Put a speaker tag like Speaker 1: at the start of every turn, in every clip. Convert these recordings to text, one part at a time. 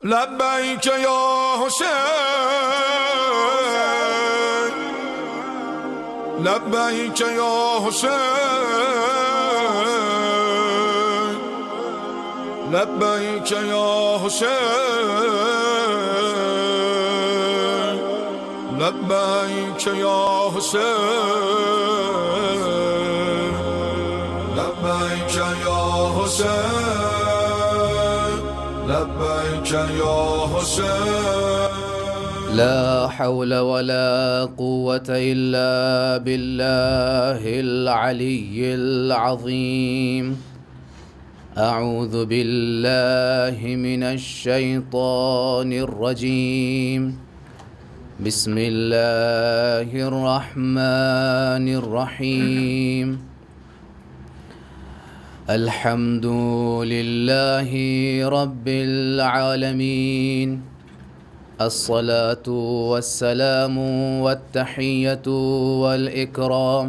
Speaker 1: لبیک یا حسین، لبیک یا حسین، لبیک یا حسین، لبیک یا حسین، لبیک یا حسین، لبیک یا حسین.
Speaker 2: لا حول ولا قوة إلا بالله العلي العظيم. أعوذ بالله من الشيطان الرجيم. بسم الله الرحمن الرحيم. الحمد لله رب العالمين. الصلاة والسلام والتحية والإكرام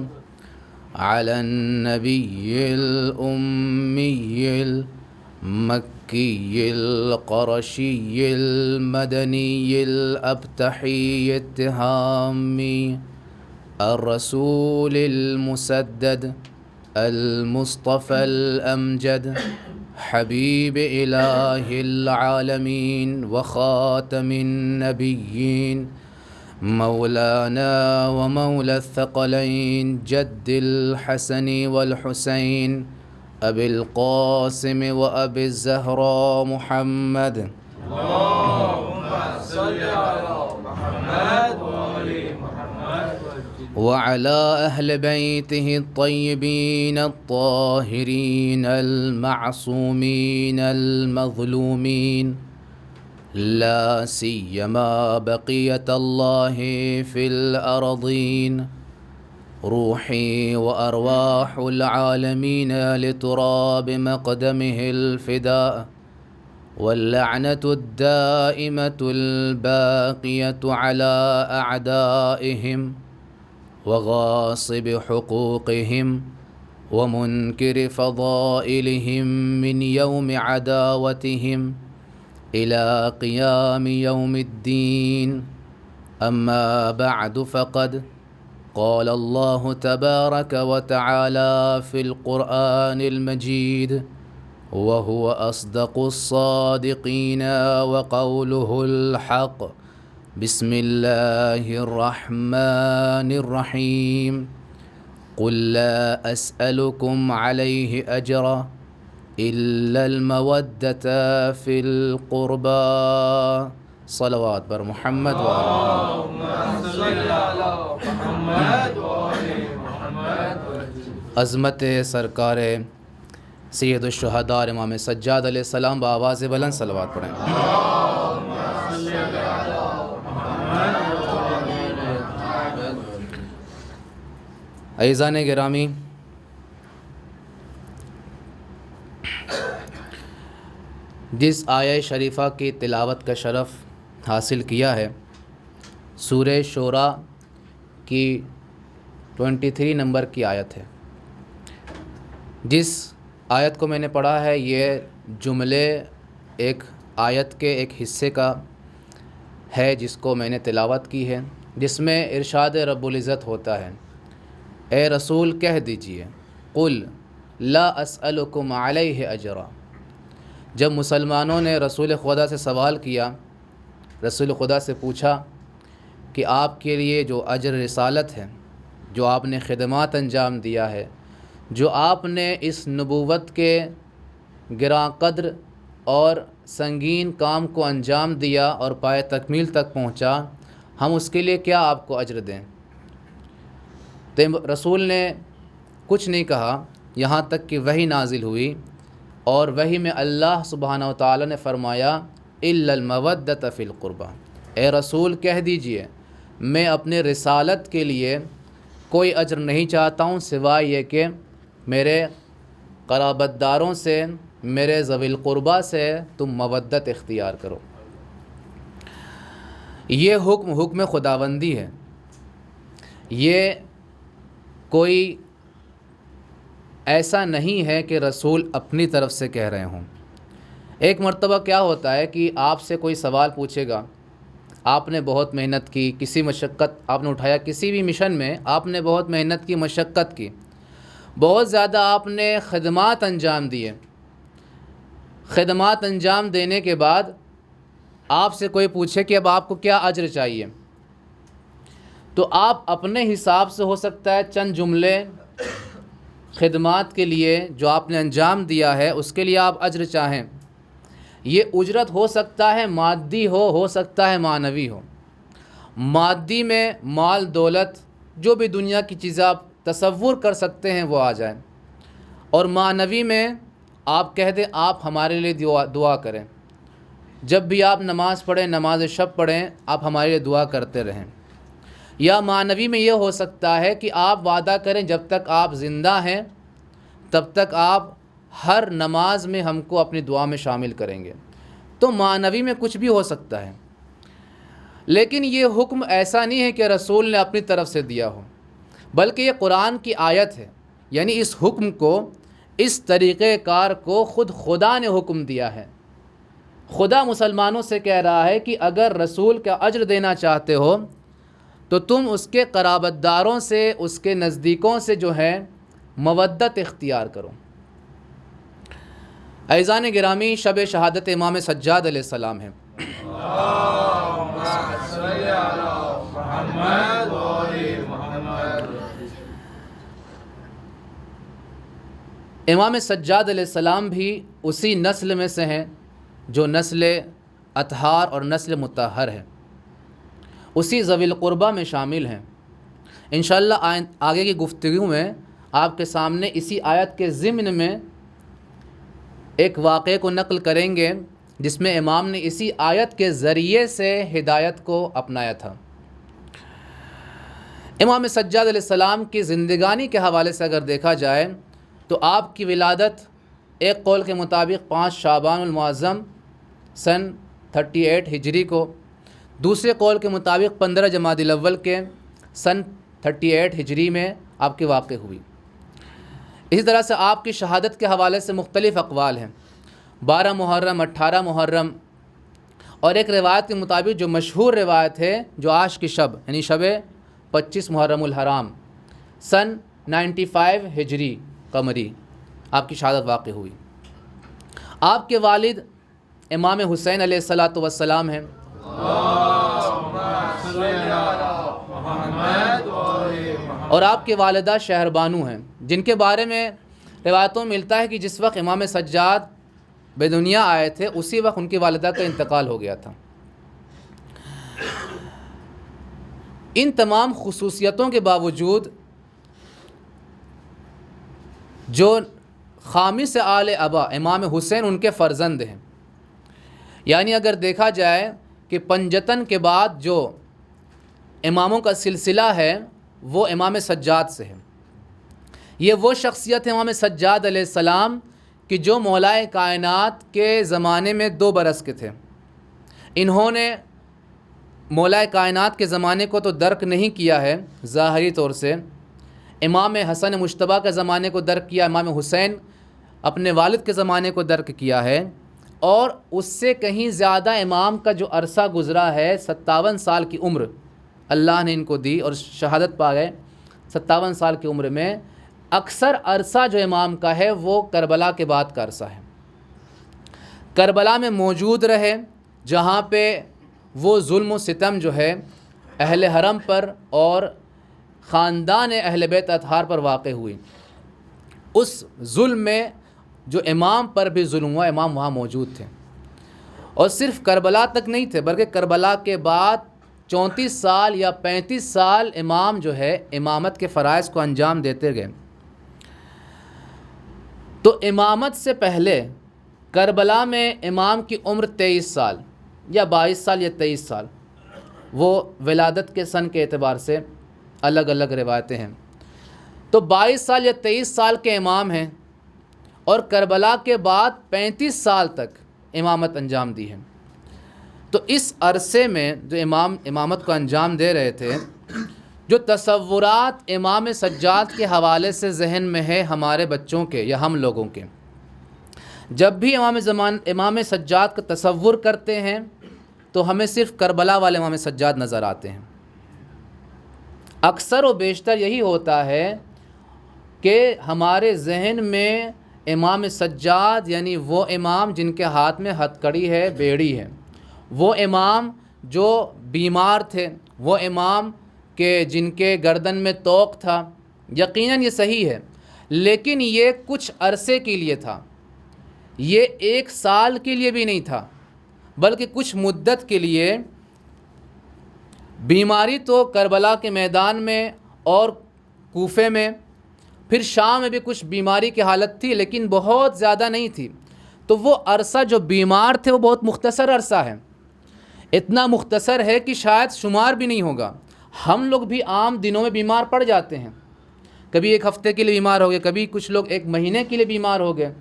Speaker 2: على النبي الأمي المكي القرشي المدني الأبتحي التهامي الرسول المسدد المصطفى الأمجد حبيب إله العالمين وخاتم النبيين مولانا ومولى الثقلين جد الحسن والحسين أبي القاسم وأبي الزهراء محمد.
Speaker 3: اللهم صل على محمد وآل محمد
Speaker 2: وعلى أهل بيته الطيبين الطاهرين المعصومين المظلومين، لا سيما بقية الله في الأرضين. روحي وأرواح العالمين لتراب مقدمه الفداء، واللعنة الدائمة الباقية على أعدائهم وغاصب حقوقهم ومنكر فضائلهم من يوم عداوتهم إلى قيام يوم الدين. أما بعد، فقد قال الله تبارك وتعالى في القرآن المجيد وهو أصدق الصادقين وقوله الحق. بسم الله الرحمن الرحيم. قل لا أسألكم عليه أجرا إلا المودة في القربى. صلوات بر محمد
Speaker 3: اللهم صل على محمد وآل محمد.
Speaker 2: عظمت سرکار سید الشہداء امام سجاد علیہ السلام بآواز بلند صلوات پڑھیں. عزیزان گرامی، جس آیہ شریفہ کی تلاوت کا شرف حاصل کیا ہے، سورہ شورى کی 23 نمبر کی آیت ہے. جس آیت کو میں نے پڑھا ہے، یہ جملے ایک آیت کے ایک حصے کا ہے جس کو میں نے تلاوت کی ہے، جس میں ارشاد رب العزت ہوتا ہے، اے رسول کہہ دیجئے قل لا اسألکم علیہ اجرا. جب مسلمانوں نے رسول خدا سے سوال کیا، رسول خدا سے پوچھا کہ آپ کے لیے جو اجر رسالت ہے، جو آپ نے خدمات انجام دیا ہے، جو آپ نے اس نبوت کے گراں قدر اور سنگین کام کو انجام دیا اور پائے تکمیل تک پہنچا، ہم اس کے لیے کیا آپ کو اجر دیں؟ تو رسول نے کچھ نہیں کہا یہاں تک کہ وحی نازل ہوئی، اور وحی میں اللہ سبحانہ و تعالی نے فرمایا الا المودۃ فی القربى. اے رسول کہہ دیجئے میں اپنے رسالت کے لیے کوئی اجر نہیں چاہتا ہوں سوائے یہ کہ میرے قرابت داروں سے، میرے ذوی القربہ سے تم مودت اختیار کرو. یہ حکم خداوندی ہے، یہ کوئی ایسا نہیں ہے کہ رسول اپنی طرف سے کہہ رہے ہوں. ایک مرتبہ کیا ہوتا ہے کہ آپ سے کوئی سوال پوچھے گا، آپ نے بہت محنت کی، کسی مشقت آپ نے اٹھایا، کسی بھی مشن میں آپ نے بہت محنت کی، مشقت کی، بہت زیادہ آپ نے خدمات انجام دیے. خدمات انجام دینے کے بعد آپ سے کوئی پوچھے کہ اب آپ کو کیا اجر چاہیے، تو آپ اپنے حساب سے ہو سکتا ہے چند جملے خدمات کے لیے جو آپ نے انجام دیا ہے اس کے لیے آپ اجر چاہیں. یہ اجرت ہو سکتا ہے مادی ہو سکتا ہے معنوی ہو. مادی میں مال دولت جو بھی دنیا کی چیزیں آپ تصور کر سکتے ہیں وہ آ جائیں، اور معنوی میں آپ کہہ دیں آپ ہمارے لیے دعا کریں، جب بھی آپ نماز پڑھیں، نماز شب پڑھیں، آپ ہمارے لیے دعا کرتے رہیں. یا معنوی میں یہ ہو سکتا ہے کہ آپ وعدہ کریں جب تک آپ زندہ ہیں تب تک آپ ہر نماز میں ہم کو اپنی دعا میں شامل کریں گے. تو معنوی میں کچھ بھی ہو سکتا ہے، لیکن یہ حکم ایسا نہیں ہے کہ رسول نے اپنی طرف سے دیا ہو، بلکہ یہ قرآن کی آیت ہے. یعنی اس حکم کو، اس طریقہ کار کو خود خدا نے حکم دیا ہے. خدا مسلمانوں سے کہہ رہا ہے کہ اگر رسول کا اجر دینا چاہتے ہو تو تم اس کے قرابت داروں سے، اس کے نزدیکوں سے جو ہے مودت اختیار کرو. عزیزان گرامی، شب شہادت امام سجاد علیہ السلام ہے. امام سجاد علیہ السلام بھی اسی نسل میں سے ہیں جو نسل اطہار اور نسل مطہر ہے، اسی ذوی القربہ میں شامل ہیں. انشاءاللہ آگے کی گفتگو میں آپ کے سامنے اسی آیت کے ضمن میں ایک واقعے کو نقل کریں گے جس میں امام نے اسی آیت کے ذریعے سے ہدایت کو اپنایا تھا. امام سجاد علیہ السلام کی زندگانی کے حوالے سے اگر دیکھا جائے تو آپ کی ولادت ایک قول کے مطابق 5 شعبان المعظم سن 38 ہجری کو، دوسرے قول کے مطابق 15 جمادی الاول کے سن 38 ہجری میں آپ کی واقع ہوئی. اسی طرح سے آپ کی شہادت کے حوالے سے مختلف اقوال ہیں، 12 محرم، 18 محرم، اور ایک روایت کے مطابق جو مشہور روایت ہے جو آج کی شب یعنی شب 25 محرم الحرام سن 95 ہجری قمری آپ کی شہادت واقع ہوئی. آپ کے والد امام حسین علیہ السلام ہیں، اور آپ کے والدہ شہر بانو ہیں، جن کے بارے میں روایتوں میں ملتا ہے کہ جس وقت امام سجاد بے دنیا آئے تھے اسی وقت ان کی والدہ کا انتقال ہو گیا تھا. ان تمام خصوصیتوں کے باوجود جو خامس آل ابا امام حسین ان کے فرزند ہیں. یعنی اگر دیکھا جائے کہ پنجتن کے بعد جو اماموں کا سلسلہ ہے وہ امام سجاد سے ہے. یہ وہ شخصیت ہے امام سجاد علیہ السلام کہ جو مولائے کائنات کے زمانے میں 2 برس کے تھے. انہوں نے مولائے کائنات کے زمانے کو تو درک نہیں کیا ہے ظاہری طور سے، امام حسن مجتبیٰ کے زمانے کو درک کیا، امام حسین اپنے والد کے زمانے کو درک کیا ہے، اور اس سے کہیں زیادہ امام کا جو عرصہ گزرا ہے 57 سال کی عمر اللہ نے ان کو دی اور شہادت پا گئے 57 سال کی عمر میں. اکثر عرصہ جو امام کا ہے وہ کربلا کے بعد کا عرصہ ہے. کربلا میں موجود رہے جہاں پہ وہ ظلم و ستم جو ہے اہل حرم پر اور خاندان اہل بیت اطہار پر واقع ہوئی. اس ظلم میں جو امام پر بھی ظلم ہوا، امام وہاں موجود تھے، اور صرف کربلا تک نہیں تھے بلکہ کربلا کے بعد 34 سال یا 35 سال امام جو ہے امامت کے فرائض کو انجام دیتے گئے. تو امامت سے پہلے کربلا میں امام کی عمر 23 سال یا 22 سال یا 23 سال، وہ ولادت کے سن کے اعتبار سے الگ الگ روایتیں ہیں. تو 22 سال یا 23 سال کے امام ہیں اور کربلا کے بعد 35 سال تک امامت انجام دی ہے. تو اس عرصے میں جو امامت کو انجام دے رہے تھے، جو تصورات امام سجاد کے حوالے سے ذہن میں ہے ہمارے بچوں کے یا ہم لوگوں کے، جب بھی امام سجاد کا تصور کرتے ہیں تو ہمیں صرف کربلا والے امام سجاد نظر آتے ہیں۔ اکثر و بیشتر یہی ہوتا ہے کہ ہمارے ذہن میں امام سجاد یعنی وہ امام جن کے ہاتھ میں ہتھ کڑی ہے، بیڑی ہے، وہ امام جو بیمار تھے، وہ امام کہ جن کے گردن میں طوق تھا، یقیناً یہ صحیح ہے، لیکن یہ کچھ عرصے کے لیے تھا، یہ 1 سال کے لیے بھی نہیں تھا، بلکہ کچھ مدت کے لیے۔ بیماری تو کربلا کے میدان میں اور کوفے میں، پھر شام میں بھی کچھ بیماری کی حالت تھی، لیکن بہت زیادہ نہیں تھی، تو وہ عرصہ جو بیمار تھے وہ بہت مختصر عرصہ ہے، اتنا مختصر ہے کہ شاید شمار بھی نہیں ہوگا۔ ہم لوگ بھی عام دنوں میں بیمار پڑ جاتے ہیں، کبھی 1 ہفتے کے لیے بیمار ہو گئے، کبھی کچھ لوگ 1 مہینے کے لیے بیمار ہو گئے،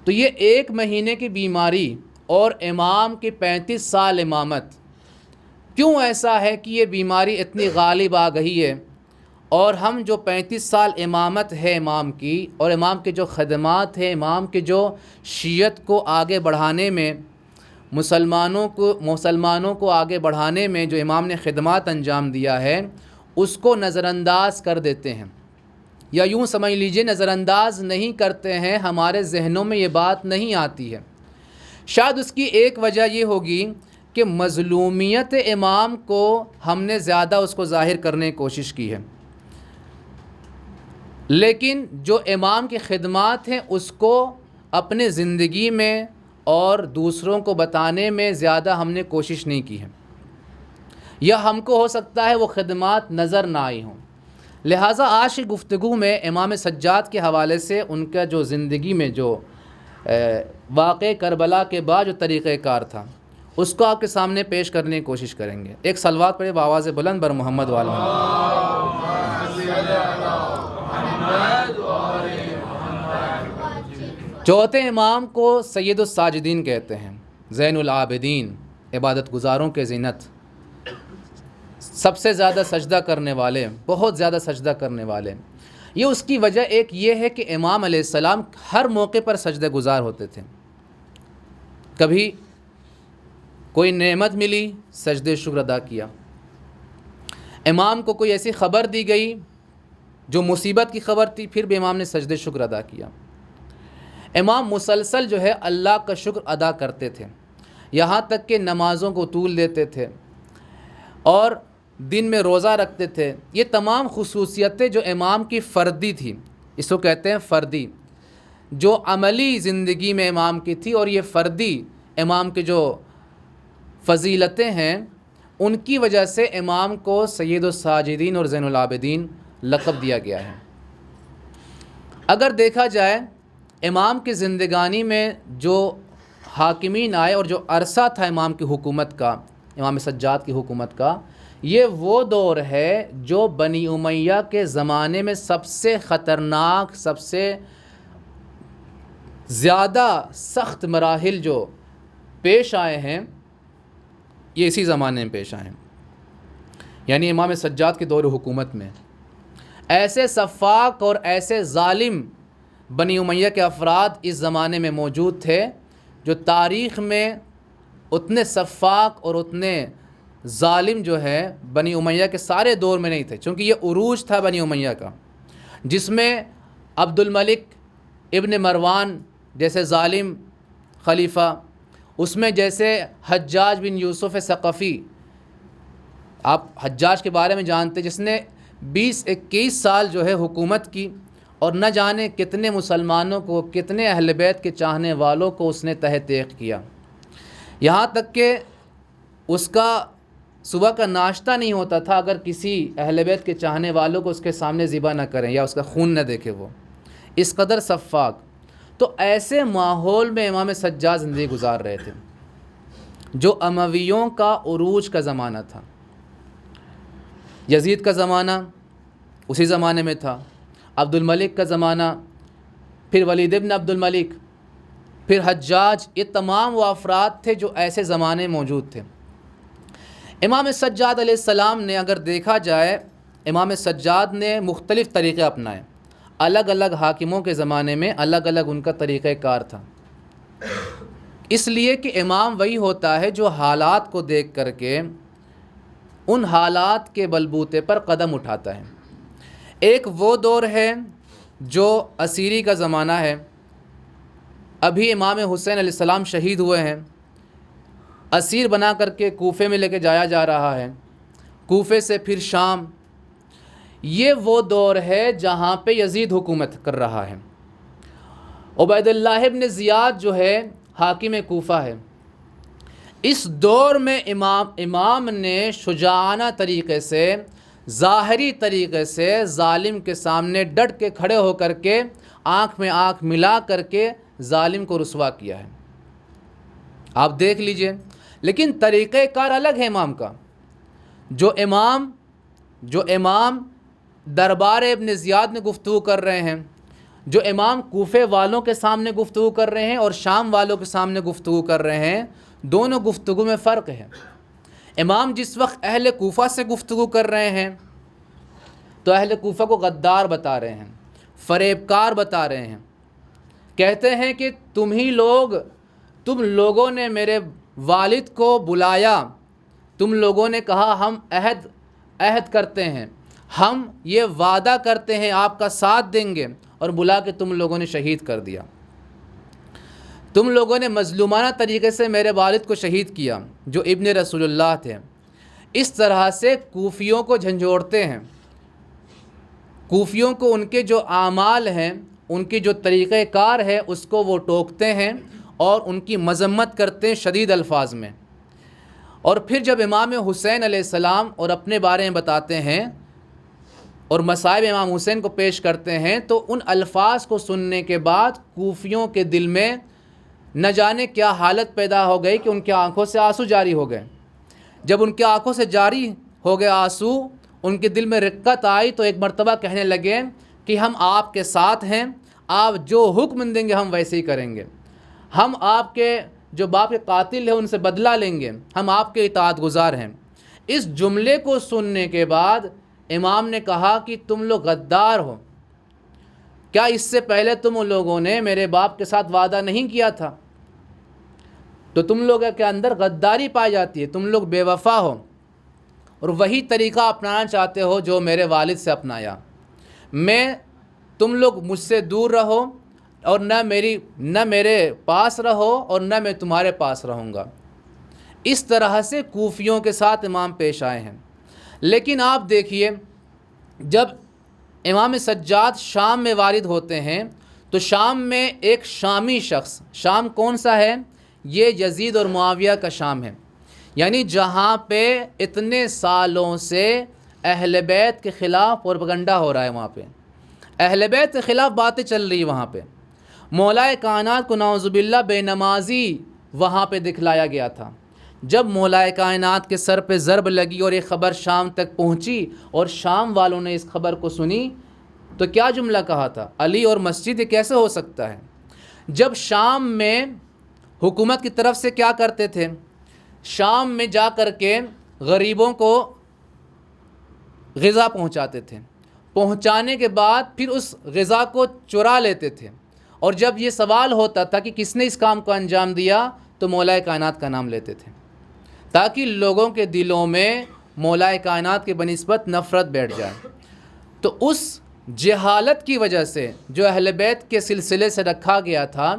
Speaker 2: تو یہ 1 مہینے کی بیماری اور امام کی 35 سال امامت، کیوں ایسا ہے کہ یہ بیماری اتنی غالب آ گئی ہے؟ اور ہم جو 35 سال امامت ہے امام کی، اور امام کے جو خدمات ہیں، امام کے جو شیعت کو آگے بڑھانے میں، مسلمانوں کو آگے بڑھانے میں جو امام نے خدمات انجام دیا ہے، اس کو نظر انداز کر دیتے ہیں، یا یوں سمجھ لیجئے نظر انداز نہیں کرتے ہیں، ہمارے ذہنوں میں یہ بات نہیں آتی ہے۔ شاید اس کی ایک وجہ یہ ہوگی کہ مظلومیت امام کو ہم نے زیادہ اس کو ظاہر کرنے کی کوشش کی ہے، لیکن جو امام کی خدمات ہیں اس کو اپنے زندگی میں اور دوسروں کو بتانے میں زیادہ ہم نے کوشش نہیں کی ہے، یا ہم کو ہو سکتا ہے وہ خدمات نظر نہ آئی ہوں۔ لہٰذا آج کی گفتگو میں امام سجاد کے حوالے سے ان کا جو زندگی میں جو واقع کربلا کے بعد جو طریقہ کار تھا، اس کو آپ کے سامنے پیش کرنے کی کوشش کریں گے۔ ایک صلوات پڑھے بآواز بلند بر محمد وعلی چوتھے امام کو سید الساجدین کہتے ہیں، زین العابدین، عبادت گزاروں کے زینت، سب سے زیادہ سجدہ کرنے والے، بہت زیادہ سجدہ کرنے والے۔ یہ اس کی وجہ ایک یہ ہے کہ امام علیہ السلام ہر موقع پر سجدہ گزار ہوتے تھے۔ کبھی کوئی نعمت ملی، سجدہ شکر ادا کیا۔ امام کو کوئی ایسی خبر دی گئی جو مصیبت کی خبر تھی، پھر بھی امام نے سجدہ شکر ادا کیا۔ امام مسلسل جو ہے اللہ کا شکر ادا کرتے تھے، یہاں تک کہ نمازوں کو طول دیتے تھے اور دن میں روزہ رکھتے تھے۔ یہ تمام خصوصیتیں جو امام کی فردی تھی، اس کو کہتے ہیں فردی، جو عملی زندگی میں امام کی تھی، اور یہ فردی امام کے جو فضیلتیں ہیں، ان کی وجہ سے امام کو سید الساجدین اور زین العابدین لقب دیا گیا ہے۔ اگر دیکھا جائے امام کی زندگانی میں جو حاکمین آئے اور جو عرصہ تھا امام کی حکومت کا، امام سجاد کی حکومت کا، یہ وہ دور ہے جو بنی امیہ کے زمانے میں سب سے خطرناک، سب سے زیادہ سخت مراحل جو پیش آئے ہیں، یہ اسی زمانے میں پیش آئے ہیں، یعنی امام سجاد کے دور حکومت میں ایسے سفاک اور ایسے ظالم بنی امیہ کے افراد اس زمانے میں موجود تھے جو تاریخ میں اتنے سفاک اور اتنے ظالم جو ہے بنی امیہ کے سارے دور میں نہیں تھے، چونکہ یہ عروج تھا بنی امیہ کا، جس میں عبد الملک ابن مروان جیسے ظالم خلیفہ، اس میں جیسے حجاج بن یوسف ثقفی، آپ حجاج کے بارے میں جانتے، جس نے 20-21 سال جو ہے حکومت کی، اور نہ جانے کتنے مسلمانوں کو، کتنے اہل بیت کے چاہنے والوں کو اس نے تہ تیغ کیا، یہاں تک کہ اس کا صبح کا ناشتہ نہیں ہوتا تھا اگر کسی اہل بیت کے چاہنے والوں کو اس کے سامنے ذبح نہ کریں یا اس کا خون نہ دیکھے، وہ اس قدر سفاک۔ تو ایسے ماحول میں امام سجاد زندگی گزار رہے تھے، جو امویوں کا عروج کا زمانہ تھا، یزید کا زمانہ اسی زمانے میں تھا، عبد الملک کا زمانہ، پھر ولید ابن عبد الملک، پھر حجاج، یہ تمام وہ افراد تھے جو ایسے زمانے موجود تھے۔ امام سجاد علیہ السلام نے اگر دیکھا جائے، امام سجاد نے مختلف طریقے اپنائے۔ الگ الگ حاکموں کے زمانے میں الگ الگ ان کا طریقہ کار تھا، اس لیے کہ امام وہی ہوتا ہے جو حالات کو دیکھ کر کے ان حالات کے بلبوتے پر قدم اٹھاتا ہے۔ ایک وہ دور ہے جو اسیری کا زمانہ ہے، ابھی امام حسین علیہ السلام شہید ہوئے ہیں، اسیر بنا کر کے کوفے میں لے کے جایا جا رہا ہے، کوفے سے پھر شام۔ یہ وہ دور ہے جہاں پہ یزید حکومت کر رہا ہے، عبید اللہ ابن زیاد جو ہے حاکم کوفہ ہے۔ اس دور میں امام نے شجاعانہ طریقے سے، ظاہری طریقے سے ظالم کے سامنے ڈٹ کے کھڑے ہو کر کے آنکھ میں آنکھ ملا کر کے ظالم کو رسوا کیا ہے، آپ دیکھ لیجئے۔ لیکن طریقہ کار الگ ہے امام کا۔ جو امام دربار ابن زیاد میں گفتگو کر رہے ہیں، جو امام کوفے والوں کے سامنے گفتگو کر رہے ہیں اور شام والوں کے سامنے گفتگو کر رہے ہیں، دونوں گفتگو میں فرق ہے۔ امام جس وقت اہل کوفہ سے گفتگو کر رہے ہیں تو اہل کوفہ کو غدار بتا رہے ہیں، فریب کار بتا رہے ہیں، کہتے ہیں کہ تم لوگوں نے میرے والد کو بلایا، تم لوگوں نے کہا ہم عہد کرتے ہیں، ہم یہ وعدہ کرتے ہیں آپ کا ساتھ دیں گے، اور بلا کے تم لوگوں نے شہید کر دیا، تم لوگوں نے مظلومانہ طریقے سے میرے والد کو شہید کیا جو ابن رسول اللہ تھے۔ اس طرح سے کوفیوں کو جھنجھوڑتے ہیں، کوفیوں کو ان کے جو اعمال ہیں، ان کی جو طریقہ کار ہے اس کو وہ ٹوکتے ہیں اور ان کی مذمت کرتے ہیں شدید الفاظ میں۔ اور پھر جب امام حسین علیہ السلام اور اپنے بارے میں بتاتے ہیں اور مصائب امام حسین کو پیش کرتے ہیں تو ان الفاظ کو سننے کے بعد کوفیوں کے دل میں نہ جانے کیا حالت پیدا ہو گئی کہ ان کی آنکھوں سے آنسو جاری ہو گئے۔ جب ان کی آنکھوں سے جاری ہو گئے آنسو، ان کے دل میں رقت آئی تو ایک مرتبہ کہنے لگے کہ ہم آپ کے ساتھ ہیں، آپ جو حکم دیں گے ہم ویسے ہی کریں گے، ہم آپ کے جو باپ کے قاتل ہیں ان سے بدلہ لیں گے، ہم آپ کے اطاعت گزار ہیں۔ اس جملے کو سننے کے بعد امام نے کہا کہ تم لوگ غدار ہو، کیا اس سے پہلے تم لوگوں نے میرے باپ کے ساتھ وعدہ نہیں کیا تھا؟ تو تم لوگوں کے اندر غداری پائی جاتی ہے، تم لوگ بے وفا ہو اور وہی طریقہ اپنانا چاہتے ہو جو میرے والد سے اپنایا۔ تم لوگ مجھ سے دور رہو اور نہ میرے پاس رہو اور نہ میں تمہارے پاس رہوں گا۔ اس طرح سے کوفیوں کے ساتھ امام پیش آئے ہیں۔ لیکن آپ دیکھیے جب امام سجاد شام میں وارد ہوتے ہیں تو شام میں ایک شامی شخص، شام کون سا ہے؟ یہ یزید اور معاویہ کا شام ہے، یعنی جہاں پہ اتنے سالوں سے اہل بیت کے خلاف پروپیگنڈا ہو رہا ہے، وہاں پہ اہل بیت کے خلاف باتیں چل رہی ہیں، وہاں پہ مولا کائنات کو نعوذ باللہ بے نمازی وہاں پہ دکھلایا گیا تھا۔ جب مولا کائنات کے سر پہ ضرب لگی اور یہ خبر شام تک پہنچی اور شام والوں نے اس خبر کو سنی تو کیا جملہ کہا تھا؟ علی اور مسجد یہ کیسے ہو سکتا ہے؟ جب شام میں حکومت کی طرف سے کیا کرتے تھے؟ شام میں جا کر کے غریبوں کو غذا پہنچاتے تھے، پہنچانے کے بعد پھر اس غذا کو چرا لیتے تھے، اور جب یہ سوال ہوتا تھا کہ کس نے اس کام کو انجام دیا تو مولا کائنات کا نام لیتے تھے، تاکہ لوگوں کے دلوں میں مولا کائنات کے بنسبت نفرت بیٹھ جائے۔ تو اس جہالت کی وجہ سے جو اہل بیت کے سلسلے سے رکھا گیا تھا،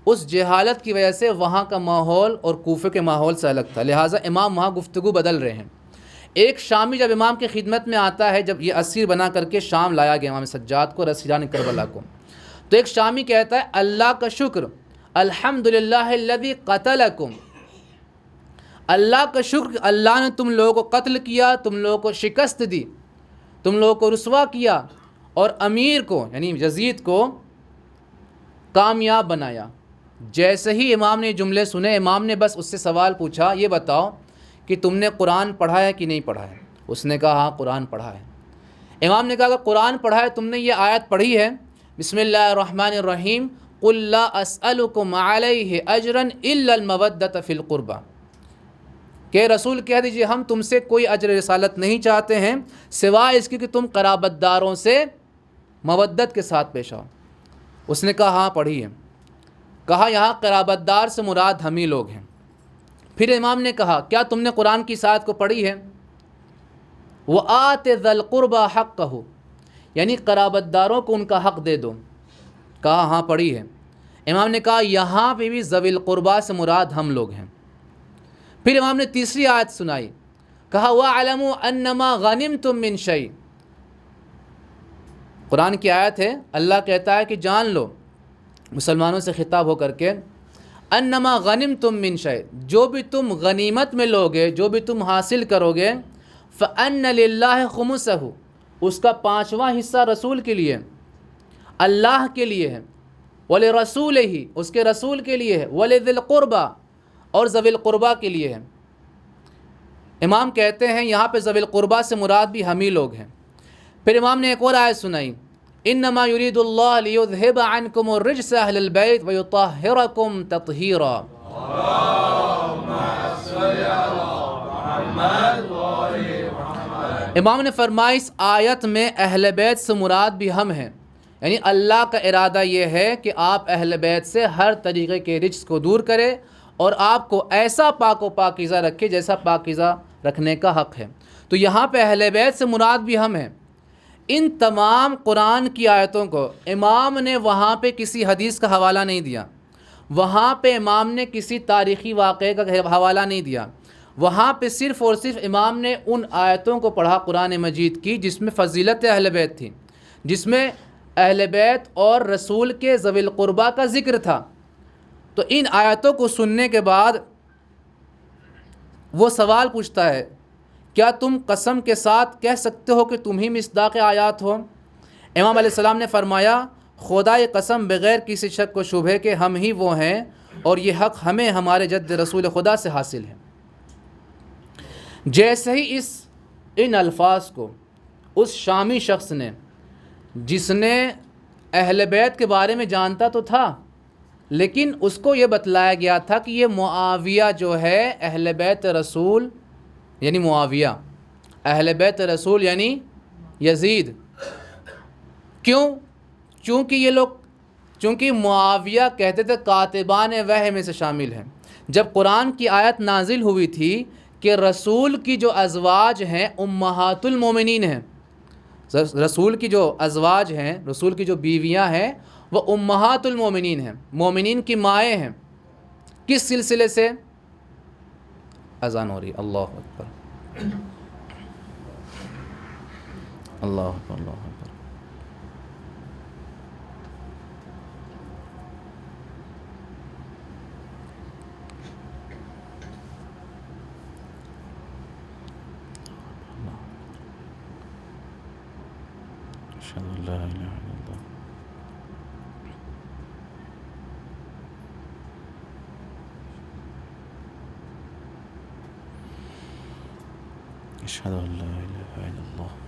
Speaker 2: اس جہالت کی وجہ سے وہاں کا ماحول اور کوفے کے ماحول سے الگ تھا، لہٰذا امام وہاں گفتگو بدل رہے ہیں۔ ایک شامی جب امام کی خدمت میں آتا ہے، جب یہ اسیر بنا کر کے شام لایا گیا امام سجاد کو اور اسیران کربلا کو، تو ایک شامی کہتا ہے اللہ کا شکر، الحمدللہ الذی قتلکم، اللہ کا شکر اللہ نے تم لوگوں کو قتل کیا، تم لوگوں کو شکست دی، تم لوگوں کو رسوا کیا اور امیر کو یعنی یزید کو کامیاب بنایا۔ جیسے ہی امام نے یہ جملے سنے، امام نے بس اس سے سوال پوچھا، یہ بتاؤ کہ تم نے قرآن پڑھا ہے کہ نہیں پڑھا ہے؟ اس نے کہا ہاں قرآن پڑھا ہے۔ امام نے کہا اگر قرآن پڑھا ہے، تم نے یہ آیت پڑھی ہے بسم اللہ الرحمن الرحیم قل لا اسألکم علیہ اجرا الا المودۃ فی القربى، کہ رسول کہہ دیجئے ہم تم سے کوئی اجر رسالت نہیں چاہتے ہیں سوائے اس کے کہ تم قرابت داروں سے مودت کے ساتھ پیش آؤ۔ اس نے کہا ہاں پڑھی ہے۔ کہا یہاں قرابت دار سے مراد ہم ہی لوگ ہیں۔ پھر امام نے کہا کیا تم نے قرآن کی اس آیت کو پڑھی ہے؟ وَآتِ ذَا الْقُرْبَى حَقَّهُ، یعنی قرابت داروں کو ان کا حق دے دو۔ کہا ہاں پڑھی ہے۔ امام نے کہا یہاں پہ بھی ذوی القربیٰ سے مراد ہم لوگ ہیں۔ پھر امام نے تیسری آیت سنائی، کہا وَاعْلَمُوا أَنَّمَا غَنِمْتُم مِّن شَيْءٍ، قرآن کی آیت ہے، اللہ کہتا ہے کہ جان لو، مسلمانوں سے خطاب ہو کر کے، انما غنمتم من شیء، جو بھی تم غنیمت میں لوگے، جو بھی تم حاصل کرو گے، فان للہ خمسہ، اس کا 5واں حصہ رسول کے لیے، اللہ کے لیے ہے، ولرسولہ، اس کے رسول کے لیے ہے، ولذی القربى، اور ذوی القربیٰ کے لیے ہے۔ امام کہتے ہیں یہاں پہ ذوی القربیٰ سے مراد بھی ہم ہی لوگ ہیں۔ پھر امام نے ایک اور آیت سنائی، انما یرید اللہ لیذہب عنکم الرجس اہل البیت ویطہرکم تطہیرا۔ امام نے فرمایا اس آیت میں اہل بیت سے مراد بھی ہم ہیں، یعنی اللہ کا ارادہ یہ ہے کہ آپ اہل بیت سے ہر طریقے کے رجس کو دور کرے اور آپ کو ایسا پاک و پاکیزہ رکھے جیسا پاکیزہ رکھنے کا حق ہے۔ تو یہاں پہ اہل بیت سے مراد بھی ہم ہیں۔ ان تمام قرآن کی آیتوں کو امام نے وہاں پہ کسی حدیث کا حوالہ نہیں دیا، وہاں پہ امام نے کسی تاریخی واقعے کا حوالہ نہیں دیا، وہاں پہ صرف اور صرف امام نے ان آیتوں کو پڑھا قرآن مجید کی جس میں فضیلت اہل بیت تھی، جس میں اہل بیت اور رسول کے ذوی القربیٰ کا ذکر تھا۔ تو ان آیتوں کو سننے کے بعد وہ سوال پوچھتا ہے کیا تم قسم کے ساتھ کہہ سکتے ہو کہ تم ہی مصداق آیات ہو؟ امام علیہ السلام نے فرمایا خدائے قسم بغیر کسی شک و شبہ کے ہم ہی وہ ہیں، اور یہ حق ہمیں ہمارے جد رسول خدا سے حاصل ہے۔ جیسے ہی ان الفاظ کو اس شامی شخص نے، جس نے اہل بیت کے بارے میں جانتا تو تھا لیکن اس کو یہ بتلایا گیا تھا کہ یہ معاویہ جو ہے اہل بیت رسول، یعنی معاویہ اہل بیت رسول یعنی یزید، کیوں؟ چونکہ معاویہ کہتے تھے کاتبان وحی میں سے شامل ہیں۔ جب قرآن کی آیت نازل ہوئی تھی کہ رسول کی جو ازواج ہیں امہات المومنین ہیں، رسول کی جو ازواج ہیں، رسول کی جو بیویاں ہیں وہ امہات المومنین ہیں، مومنین کی مائیں ہیں۔ کس سلسلے سے؟ اذان ہو رہی، اللہ اکبر اللہ اکبر اللہ اکبر۔ اشہد ان لا الہ الا اللہ اشہد ان لا الہ الا اللہ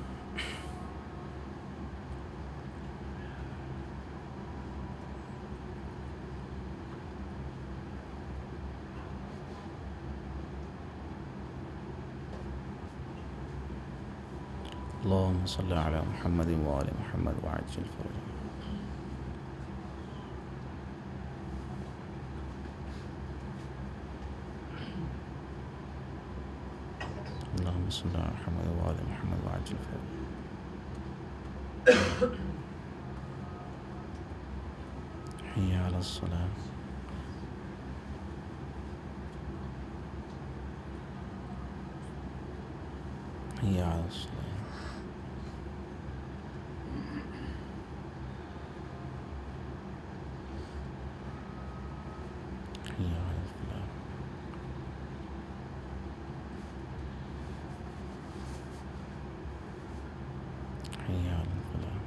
Speaker 2: اللهم صل على محمد وآل محمد وعجل فرجهم۔ اللهم صل على محمد وآل محمد وعجل فرجهم۔ حي على الصلاة۔ حي على الصلاة۔ حي على الفلاح۔ حي على الفلاح۔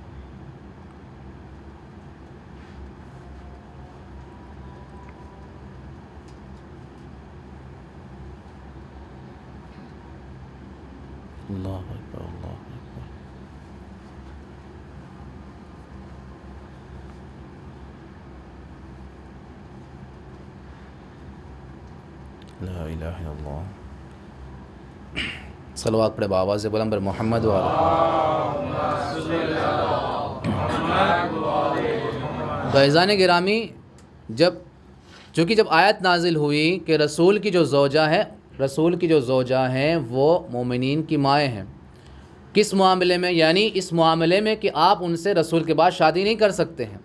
Speaker 2: اللہ اکبر اللہ اکبر۔ لا الہ الا اللہ۔ صلوات پڑھے بآواز بلند پر محمد و آلہ۔ تو عزیزان گرامی، چونکہ جب آیت نازل ہوئی کہ رسول کی جو زوجہ ہیں وہ مومنین کی مائیں ہیں، کس معاملے میں؟ یعنی اس معاملے میں کہ آپ ان سے رسول کے بعد شادی نہیں کر سکتے ہیں،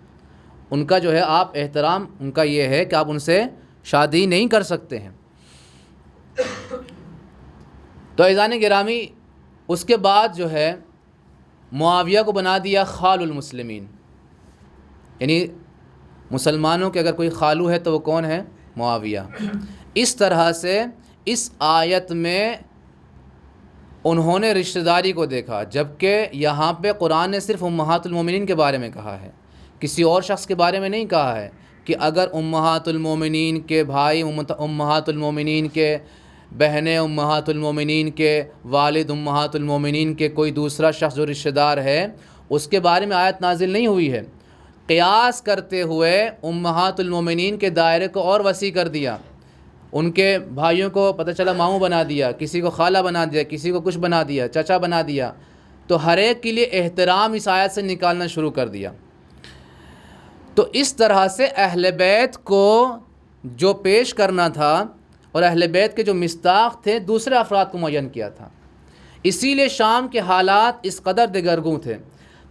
Speaker 2: ان کا جو ہے آپ احترام ان کا یہ ہے کہ آپ ان سے شادی نہیں کر سکتے ہیں۔ تو عزیزان گرامی، اس کے بعد جو ہے معاویہ کو بنا دیا خال المسلمین، یعنی مسلمانوں کے اگر کوئی خالو ہے تو وہ کون ہے؟ معاویہ۔ اس طرح سے اس آیت میں انہوں نے رشتہ داری کو دیکھا، جبکہ یہاں پہ قرآن نے صرف امہات المومنین کے بارے میں کہا ہے، کسی اور شخص کے بارے میں نہیں کہا ہے کہ اگر امہات المومنین کے بھائی، امہات المومنین کے بہنیں، امہات المومنین کے والد، امہات المومنین کے کوئی دوسرا شخص جو رشتہ دار ہے، اس کے بارے میں آیت نازل نہیں ہوئی ہے۔ قیاس کرتے ہوئے امہات المومنین کے دائرے کو اور وسیع کر دیا، ان کے بھائیوں کو پتہ چلا ماموں بنا دیا، کسی کو خالہ بنا دیا، کسی کو کچھ بنا دیا، چچا بنا دیا، تو ہر ایک کے لیے احترام اس آیت سے نکالنا شروع کر دیا۔ تو اس طرح سے اہل بیت کو جو پیش کرنا تھا اور اہل بیت کے جو مصداق تھے دوسرے افراد کو معین کیا تھا، اسی لیے شام کے حالات اس قدر دگرگوں تھے۔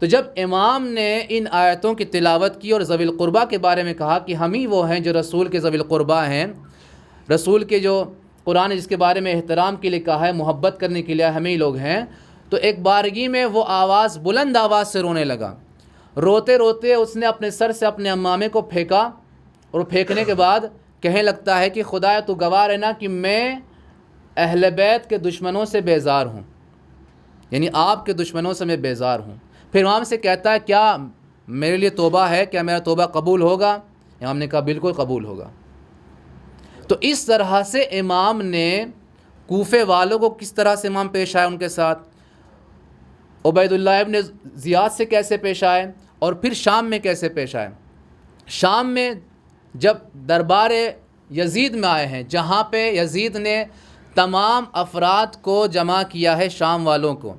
Speaker 2: تو جب امام نے ان آیتوں کی تلاوت کی اور ذوی القربہ کے بارے میں کہا کہ ہم ہی وہ ہیں جو رسول کے ذوی القربہ ہیں، رسول کے جو قرآن جس کے بارے میں احترام کے لیے کہا ہے، محبت کرنے کے لیے ہم ہی لوگ ہیں، تو ایک بارگی میں وہ بلند آواز سے رونے لگا۔ روتے روتے اس نے اپنے سر سے اپنے امامے کو پھینکا، اور پھینکنے کے بعد کہنے لگتا ہے کہ خدایا تو گواہ رہنا کہ میں اہل بیت کے دشمنوں سے بیزار ہوں، یعنی آپ کے دشمنوں سے میں بیزار ہوں۔ پھر امام سے کہتا ہے کیا میرے لیے توبہ ہے، کیا میرا توبہ قبول ہوگا؟ امام نے کہا بالکل قبول ہوگا۔ تو اس طرح سے امام نے کوفے والوں کو کس طرح سے امام پیش آئے، ان کے ساتھ عبید اللہ ابن زیاد سے کیسے پیش آئے، اور پھر شام میں کیسے پیش آئے۔ شام میں جب دربار یزید میں آئے ہیں، جہاں پہ یزید نے تمام افراد کو جمع کیا ہے، شام والوں کو،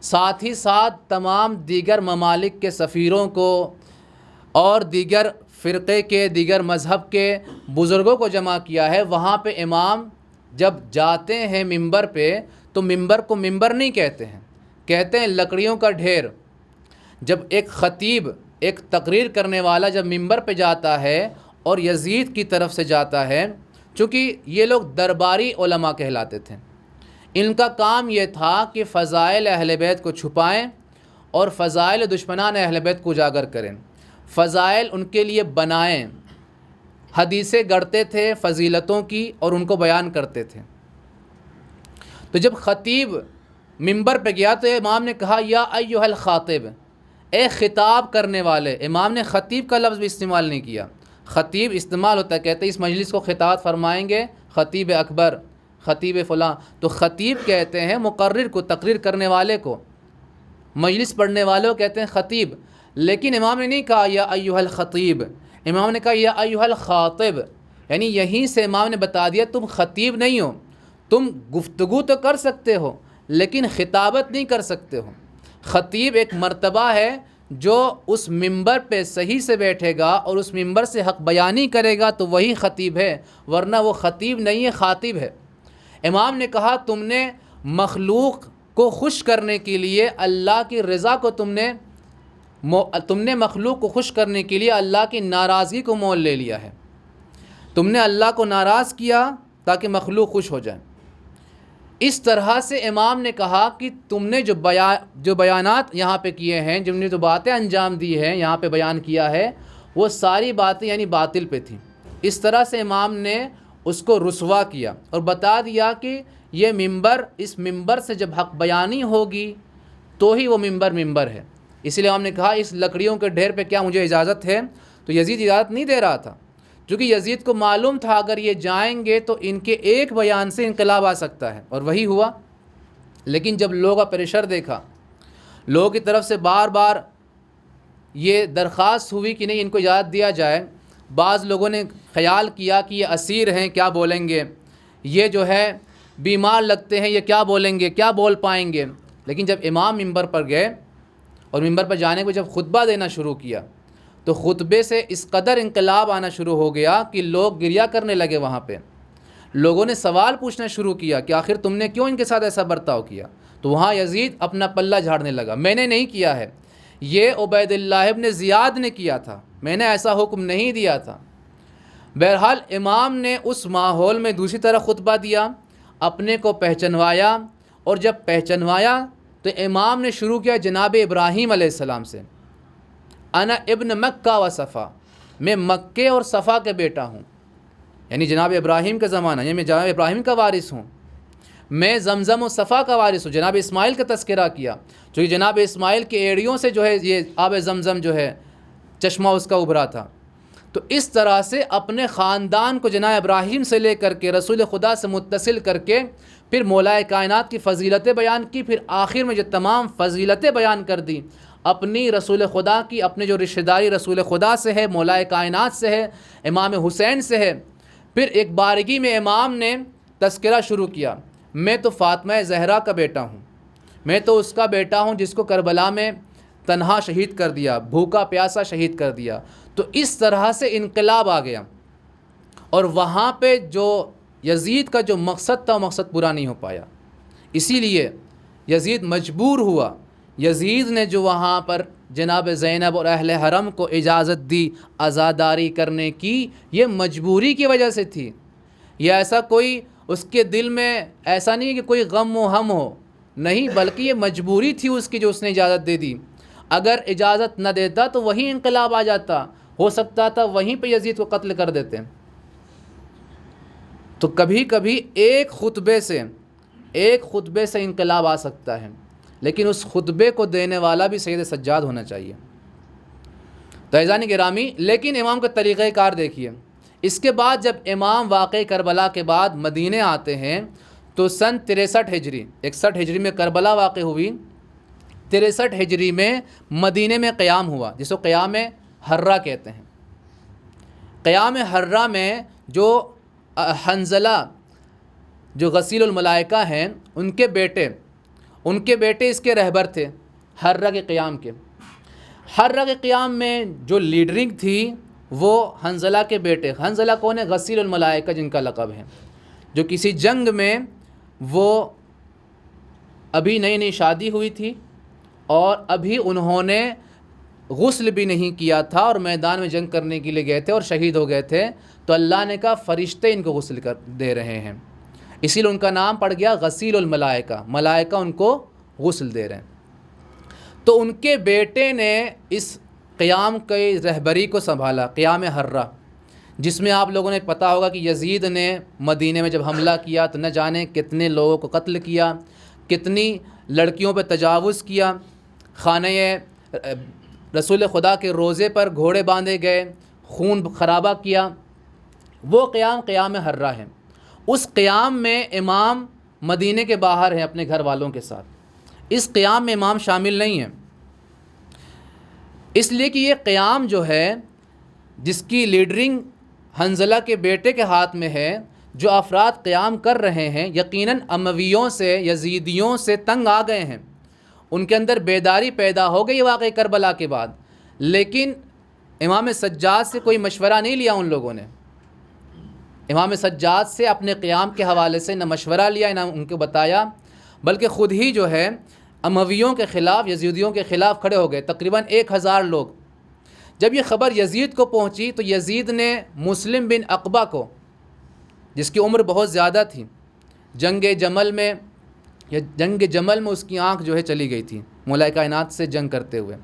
Speaker 2: ساتھ ہی ساتھ تمام دیگر ممالک کے سفیروں کو اور دیگر فرقے کے، دیگر مذہب کے بزرگوں کو جمع کیا ہے، وہاں پہ امام جب جاتے ہیں ممبر پہ تو ممبر کو ممبر نہیں کہتے ہیں، کہتے ہیں لکڑیوں کا ڈھیر۔ جب ایک خطیب، ایک تقریر کرنے والا جب ممبر پہ جاتا ہے اور یزید کی طرف سے جاتا ہے، چونکہ یہ لوگ درباری علماء کہلاتے تھے، ان کا کام یہ تھا کہ فضائل اہل بیت کو چھپائیں اور فضائل دشمنان اہل بیت کو اجاگر کریں، فضائل ان کے لیے بنائیں، حدیثیں گڑھتے تھے فضیلتوں کی اور ان کو بیان کرتے تھے۔ تو جب خطیب ممبر پہ گیا تو امام نے کہا یا ایھا الخاطب، اے خطاب کرنے والے۔ امام نے خطیب کا لفظ بھی استعمال نہیں کیا، خطیب استعمال ہوتا ہے، کہتے ہیں اس مجلس کو خطاب فرمائیں گے خطیب اکبر، خطیب فلاں، تو خطیب کہتے ہیں مقرر کو، تقریر کرنے والے کو، مجلس پڑھنے والوں کہتے ہیں خطیب۔ لیکن امام نے نہیں کہا یا ایھا الخطیب، امام نے کہا یا ایھا الخاطب، یعنی یہیں سے امام نے بتا دیا تم خطیب نہیں ہو، تم گفتگو تو کر سکتے ہو لیکن خطابت نہیں کر سکتے ہو۔ خطیب ایک مرتبہ ہے جو اس ممبر پہ صحیح سے بیٹھے گا اور اس ممبر سے حق بیانی کرے گا تو وہی خطیب ہے، ورنہ وہ خطیب نہیں ہے، خاطب ہے۔ امام نے کہا تم نے مخلوق کو خوش کرنے کے لیے اللہ کی رضا کو تم نے مخلوق کو خوش کرنے کے لیے اللہ کی ناراضگی کو مول لے لیا ہے، تم نے اللہ کو ناراض کیا تاکہ مخلوق خوش ہو جائے۔ اس طرح سے امام نے کہا کہ تم نے جو بیانات یہاں پہ کیے ہیں، جن نے جو باتیں انجام دی ہیں، یہاں پہ بیان کیا ہے، وہ ساری باتیں یعنی باطل پہ تھیں۔ اس طرح سے امام نے اس کو رسوا کیا اور بتا دیا کہ یہ ممبر، اس ممبر سے جب حق بیانی ہوگی تو ہی وہ ممبر ہے۔ اس لیے امام نے کہا اس لکڑیوں کے ڈھیر پہ کیا مجھے اجازت ہے؟ تو یزید اجازت نہیں دے رہا تھا، کیونکہ یزید کو معلوم تھا اگر یہ جائیں گے تو ان کے ایک بیان سے انقلاب آ سکتا ہے، اور وہی ہوا۔ لیکن جب لوگوں کا پریشر دیکھا، لوگوں کی طرف سے بار بار یہ درخواست ہوئی کہ نہیں ان کو اجازت دیا جائے، بعض لوگوں نے خیال کیا کہ یہ اسیر ہیں، کیا بولیں گے، یہ جو ہے بیمار لگتے ہیں، یہ کیا بولیں گے، کیا بول پائیں گے۔ لیکن جب امام ممبر پر گئے اور ممبر پر جانے کو جب خطبہ دینا شروع کیا تو خطبے سے اس قدر انقلاب آنا شروع ہو گیا کہ لوگ گریہ کرنے لگے. وہاں پہ لوگوں نے سوال پوچھنا شروع کیا کہ آخر تم نے کیوں ان کے ساتھ ایسا برتاؤ کیا؟ تو وہاں یزید اپنا پلہ جھاڑنے لگا، میں نے نہیں کیا ہے، یہ عبید اللہ ابن زیاد نے کیا تھا، میں نے ایسا حکم نہیں دیا تھا. بہرحال امام نے اس ماحول میں دوسری طرح خطبہ دیا، اپنے کو پہچنوایا، اور جب پہچنوایا تو امام نے شروع کیا جناب ابراہیم علیہ السلام سے. انا ابن مکہ و صفا، میں مکے اور صفا کے بیٹا ہوں، یعنی جناب ابراہیم کا زمانہ، یعنی میں جناب ابراہیم کا وارث ہوں. میں زمزم و صفا کا وارث ہوں. جناب اسماعیل کا تذکرہ کیا، چونکہ جناب اسماعیل کے ایڑیوں سے جو ہے یہ آب زمزم جو ہے چشمہ اس کا ابھرا تھا. تو اس طرح سے اپنے خاندان کو جناب ابراہیم سے لے کر کے رسول خدا سے متصل کر کے پھر مولائے کائنات کی فضیلتیں بیان کی. پھر آخر میں جو تمام فضیلتیں بیان کر دی اپنی رسول خدا کی، اپنے جو رشتہ داری رسول خدا سے ہے، مولائے کائنات سے ہے، امام حسین سے ہے. پھر ایک بارگی میں امام نے تذکرہ شروع کیا، میں تو فاطمہ زہرا کا بیٹا ہوں، میں تو اس کا بیٹا ہوں جس کو کربلا میں تنہا شہید کر دیا، بھوکا پیاسا شہید کر دیا. تو اس طرح سے انقلاب آ گیا، اور وہاں پہ جو یزید کا جو مقصد تھا وہ مقصد پورا نہیں ہو پایا. اسی لیے یزید مجبور ہوا. یزید نے جو وہاں پر جناب زینب اور اہل حرم کو اجازت دی عزاداری کرنے کی، یہ مجبوری کی وجہ سے تھی. یہ ایسا کوئی اس کے دل میں ایسا نہیں کہ کوئی غم و ہم ہو، نہیں، بلکہ یہ مجبوری تھی اس کی جو اس نے اجازت دے دی. اگر اجازت نہ دیتا تو وہیں انقلاب آ جاتا، ہو سکتا تھا وہیں پہ یزید کو قتل کر دیتے. تو کبھی کبھی ایک خطبے سے انقلاب آ سکتا ہے، لیکن اس خطبے کو دینے والا بھی سید سجاد ہونا چاہیے. تو عزیزان گرامی، لیکن امام کا طریقہ کار دیکھیے. اس کے بعد جب امام واقع کربلا کے بعد مدینے آتے ہیں تو سن 63 ہجری 61 ہجری میں کربلا واقع ہوئی، 63 ہجری میں مدینے میں قیام ہوا، جس کو قیام حرہ کہتے ہیں. قیام حرہ میں جو حنظلہ جو غسیل الملائکہ ہیں ان کے بیٹے اس کے رہبر تھے حرہ کے قیام کے. حرہ کے قیام میں جو لیڈرنگ تھی وہ حنظلہ کے بیٹے، حنظلہ کون ہے؟ غسیل الملائکہ جن کا لقب ہے، جو کسی جنگ میں وہ ابھی نئی شادی ہوئی تھی اور ابھی انہوں نے غسل بھی نہیں کیا تھا اور میدان میں جنگ کرنے کے لیے گئے تھے اور شہید ہو گئے تھے. تو اللہ نے کہا فرشتے ان کو غسل کر دے رہے ہیں، اسی لیے ان کا نام پڑ گیا غسیل الملائکہ، ملائکہ ان کو غسل دے رہے ہیں. تو ان کے بیٹے نے اس قیام کی رہبری کو سنبھالا، قیام حرہ، جس میں آپ لوگوں نے پتہ ہوگا کہ یزید نے مدینے میں جب حملہ کیا تو نہ جانے کتنے لوگوں کو قتل کیا، کتنی لڑکیوں پہ تجاوز کیا، خانہ رسول خدا کے روزے پر گھوڑے باندھے گئے، خون خرابہ کیا. وہ قیام حرہ ہے. اس قیام میں امام مدینے کے باہر ہیں اپنے گھر والوں کے ساتھ. اس قیام میں امام شامل نہیں ہیں، اس لیے کہ یہ قیام جو ہے جس کی لیڈرنگ حنظلہ کے بیٹے کے ہاتھ میں ہے، جو افراد قیام کر رہے ہیں یقیناً امویوں سے، یزیدیوں سے تنگ آ گئے ہیں، ان کے اندر بیداری پیدا ہو گئی واقع کربلا کے بعد. لیکن امام سجاد سے کوئی مشورہ نہیں لیا ان لوگوں نے. امام سجاد سے اپنے قیام کے حوالے سے نہ مشورہ لیا، نہ ان کو بتایا، بلکہ خود ہی جو ہے امویوں کے خلاف، یزیدیوں کے خلاف کھڑے ہو گئے. تقریباً 1000 لوگ. جب یہ خبر یزید کو پہنچی تو یزید نے مسلم بن عقبہ کو، جس کی عمر بہت زیادہ تھی، جنگ جمل میں اس کی آنکھ جو ہے چلی گئی تھی مولائے کائنات سے جنگ کرتے ہوئے.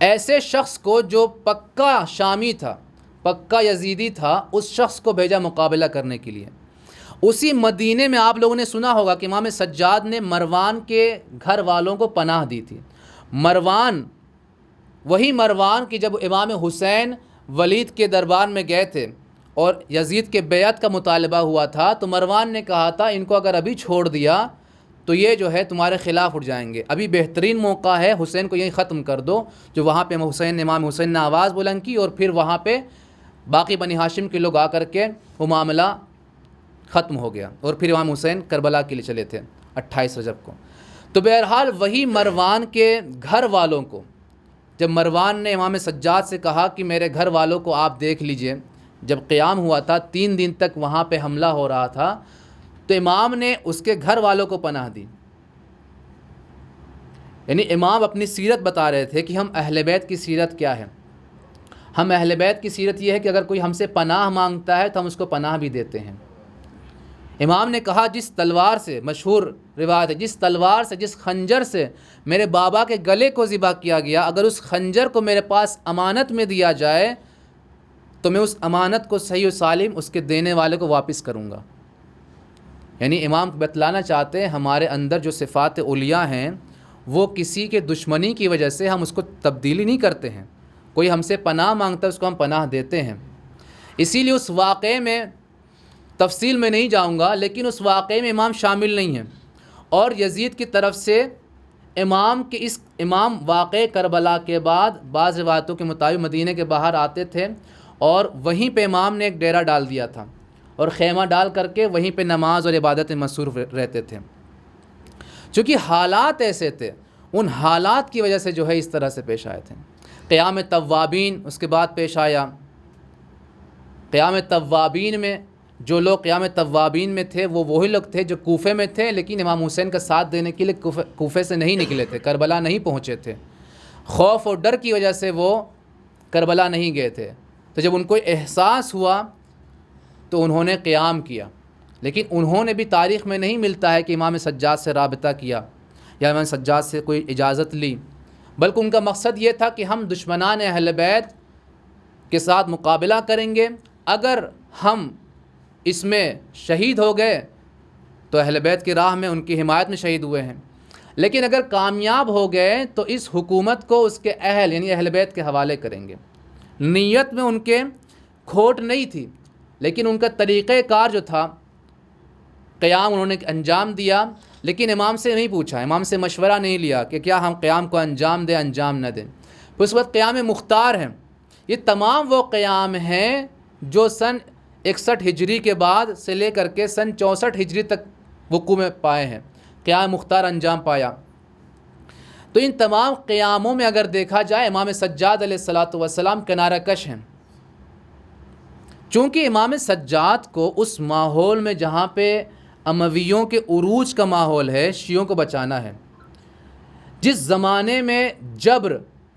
Speaker 2: ایسے شخص کو جو پکا شامی تھا، پکا یزیدی تھا، اس شخص کو بھیجا مقابلہ کرنے کے لیے. اسی مدینے میں آپ لوگوں نے سنا ہوگا کہ امام سجاد نے مروان کے گھر والوں کو پناہ دی تھی. مروان، وہی مروان کہ جب امام حسین ولید کے دربار میں گئے تھے اور یزید کے بیعت کا مطالبہ ہوا تھا تو مروان نے کہا تھا ان کو اگر ابھی چھوڑ دیا تو یہ جو ہے تمہارے خلاف اٹھ جائیں گے، ابھی بہترین موقع ہے، حسین کو یہیں ختم کر دو. جو وہاں پہ امام حسین نے آواز بلند کی اور پھر وہاں پہ باقی بنی ہاشم کے لوگ آ کر کے وہ معاملہ ختم ہو گیا، اور پھر امام حسین کربلا کے لیے چلے تھے 28 رجب کو. تو بہرحال وہی مروان کے گھر والوں کو، جب مروان نے امام سجاد سے کہا کہ میرے گھر والوں کو آپ دیکھ لیجئے، جب قیام ہوا تھا 3 دن تک وہاں پہ حملہ ہو رہا تھا، تو امام نے اس کے گھر والوں کو پناہ دی۔ یعنی امام اپنی سیرت بتا رہے تھے کہ ہم اہل بیت کی سیرت کیا ہے۔ ہم اہل بیت کی سیرت یہ ہے کہ اگر کوئی ہم سے پناہ مانگتا ہے تو ہم اس کو پناہ بھی دیتے ہیں۔ امام نے کہا جس تلوار سے، مشہور روایت ہے، جس تلوار سے، جس خنجر سے میرے بابا کے گلے کو ذبح کیا گیا، اگر اس خنجر کو میرے پاس امانت میں دیا جائے تو میں اس امانت کو صحیح و سالم اس کے دینے والے کو واپس کروں گا۔ یعنی امام بتلانا چاہتے ہیں ہمارے اندر جو صفات علیاء ہیں وہ کسی کے دشمنی کی وجہ سے ہم اس کو تبدیلی نہیں کرتے ہیں۔ کوئی ہم سے پناہ مانگتا ہے اس کو ہم پناہ دیتے ہیں۔ اسی لیے اس واقعے میں تفصیل میں نہیں جاؤں گا، لیکن اس واقعے میں امام شامل نہیں ہیں، اور یزید کی طرف سے امام واقع کربلا کے بعد بعض روایتوں کے مطابق مدینہ کے باہر آتے تھے اور وہیں پہ امام نے ایک ڈیرا ڈال دیا تھا اور خیمہ ڈال کر کے وہیں پہ نماز اور عبادت میں مصروف رہتے تھے۔ چونکہ حالات ایسے تھے، ان حالات کی وجہ سے جو ہے اس طرح سے پیش آئے تھے۔ قیام توابین اس کے بعد پیش آیا۔ قیام توابین میں جو لوگ قیام توابین میں تھے وہ وہی لوگ تھے جو کوفے میں تھے، لیکن امام حسین کا ساتھ دینے کے لیے کوفے سے نہیں نکلے تھے، کربلا نہیں پہنچے تھے۔ خوف اور ڈر کی وجہ سے وہ کربلا نہیں گئے تھے۔ تو جب ان کو احساس ہوا تو انہوں نے قیام کیا، لیکن انہوں نے بھی تاریخ میں نہیں ملتا ہے کہ امام سجاد سے رابطہ کیا یا امام سجاد سے کوئی اجازت لی، بلکہ ان کا مقصد یہ تھا کہ ہم دشمنان اہل بیت کے ساتھ مقابلہ کریں گے، اگر ہم اس میں شہید ہو گئے تو اہل بیت کی راہ میں ان کی حمایت میں شہید ہوئے ہیں، لیکن اگر کامیاب ہو گئے تو اس حکومت کو اس کے اہل یعنی اہل بیت کے حوالے کریں گے۔ نیت میں ان کے کھوٹ نہیں تھی، لیکن ان کا طریقہ کار جو تھا، قیام انہوں نے انجام دیا، لیکن امام سے نہیں پوچھا، امام سے مشورہ نہیں لیا کہ کیا ہم قیام کو انجام دیں انجام نہ دیں۔ پھر اس وقت قیام مختار ہیں، یہ تمام وہ قیام ہیں جو سن 61 ہجری کے بعد سے لے کر کے سن 64 ہجری تک وقوع میں پائے ہیں، قیام مختار انجام پایا۔ تو ان تمام قیاموں میں اگر دیکھا جائے امام سجاد علیہ السلام کنارہ کش ہیں، چونکہ امام سجاد کو اس ماحول میں جہاں پہ امویوں کے عروج کا ماحول ہے، شیعوں کو بچانا ہے۔ جس زمانے میں جبر